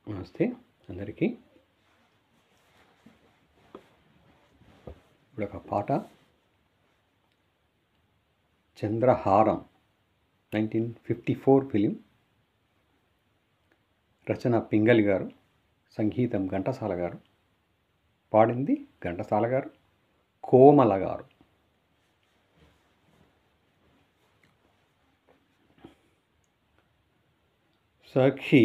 నమస్తే అందరికీ. ఇప్పుడు ఒక పాట, చంద్రహారం 1954 ఫిలిం. రచన పింగళి గారు, సంగీతం ఘంటసాల గారు, పాడింది ఘంటసాల గారు, కోమల గారు. సఖీ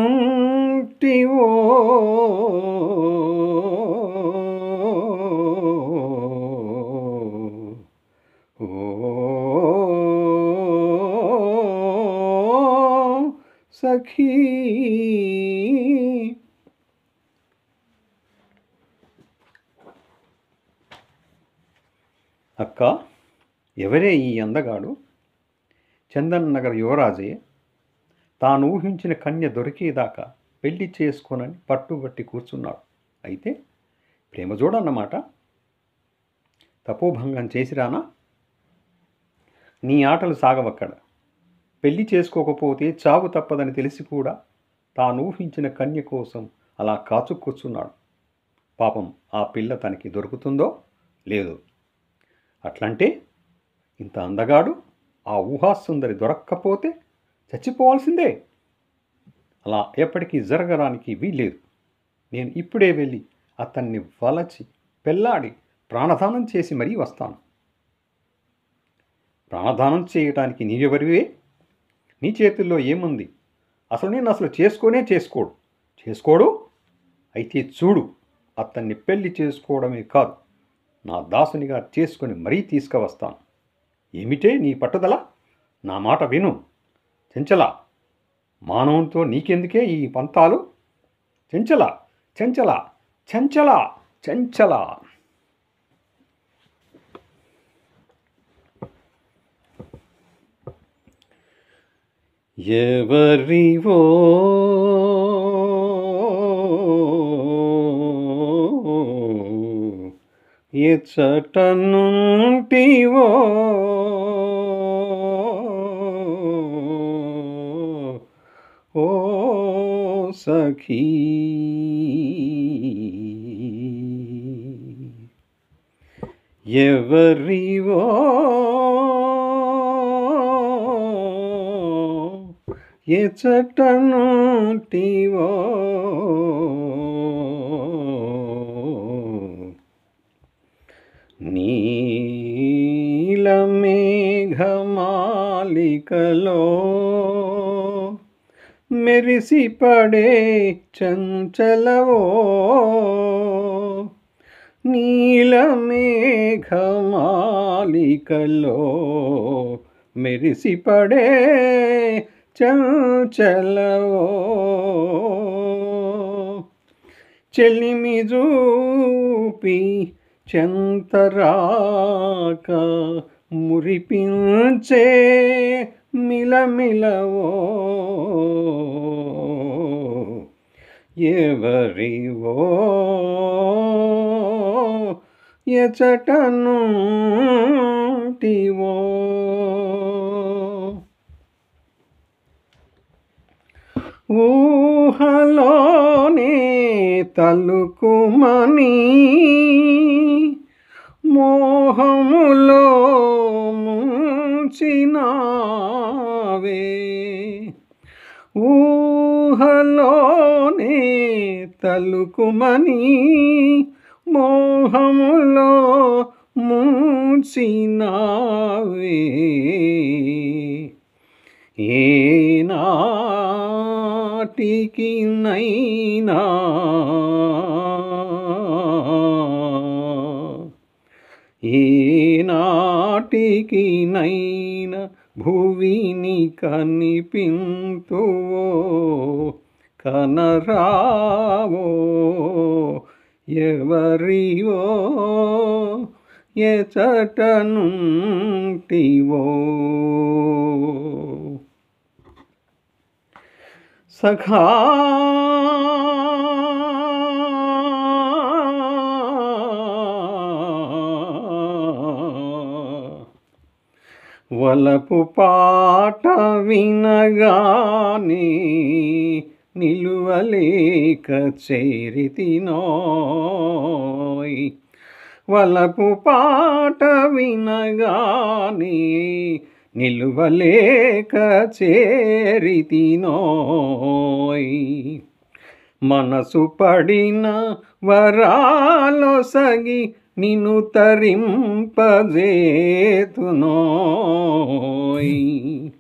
ఎచటనుంటివో సఖీ, అక్క ఎవరే ఈ అందగాడు? చందన్ నగర్ యువరాజే. తాను ఊహించిన కన్య దొరికేదాకా పెళ్లి చేసుకోనని పట్టుబట్టి కూర్చున్నాడు. అయితే ప్రేమ చూడన్నమాట. తపోభంగం చేసిరానా? నీ ఆటలు సాగవక్కడ. పెళ్లి చేసుకోకపోతే చావు తప్పదని తెలిసి కూడా తాను ఊహించిన కన్య కోసం అలా కాచు కూర్చున్నాడు. పాపం ఆ పిల్ల తనకి దొరుకుతుందో లేదో. అట్లంటే ఇంత అందగాడు ఆ ఊహాసుందరి దొరక్కపోతే చచ్చిపోవాల్సిందే. అలా ఎప్పటికీ జరగడానికి వీల్లేదు. నేను ఇప్పుడే వెళ్ళి అతన్ని వలచి పెళ్ళాడి ప్రాణదానం చేసి మరీ వస్తాను. ప్రాణదానం చేయటానికి నీవెవరివే? నీ చేతుల్లో ఏముంది? నేను చేసుకోడు. అయితే చూడు, అతన్ని పెళ్లి చేసుకోవడమే కాదు, నా దాసునిగా చేసుకొని మరీ తీసుకువస్తాను. ఏమిటే నీ పట్టుదల? నా మాట విను చెంచల. మానవంతో నీకెందుకే ఈ పంతాలు? చెంచల చెంచల చెంచల చెంచల. ఎవరివో ఎచ్చటనుంటివో ఓ సఖీ, ఎవరివో ఎచ్చటనుంటివో నీలమేఘమాలికలో మెరిసిపడే చంచలవో, నీలమేఘమాలికలో మెరిసిపడే చంచలవో, చెలిమి చూపి చెంతరాక మురిపించే మిలమిలవో, ఎవరివో ఎచటనుంటివో. ఊహలోనే తలుకుమని మోహములో ముంచినావే, ఊహలోనే తలుకుమని మోహములో ముంచినావే, ఏనాటికి నైనా ఏనాటికి నైనా భువిని కనిపింతువో కనరావో, ఎవరివో ఎచటనుంటివో. సఖా వలపు పాట వినగానే నిలువలేక చేరితినోయ్. వలపు పాట వినగానే నిలువలేక చేరితినోయ్. మనసు పడిన వరాలొసగి నిన్ను తరింపజేతునోయ్.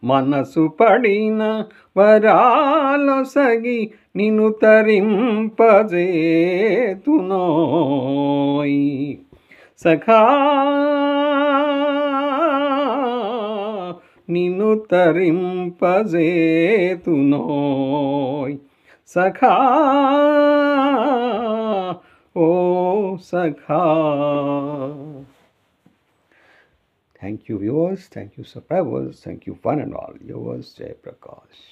మనసు పడిన వరాలొసగి నిన్ను తరింపజేతునోయ్. సఖా నిన్ను తరింపజేతునోయ్. సఖా ఓ సఖా. Thank you viewers, thank you subscribers, thank you one and all. Yours Jay Prakash.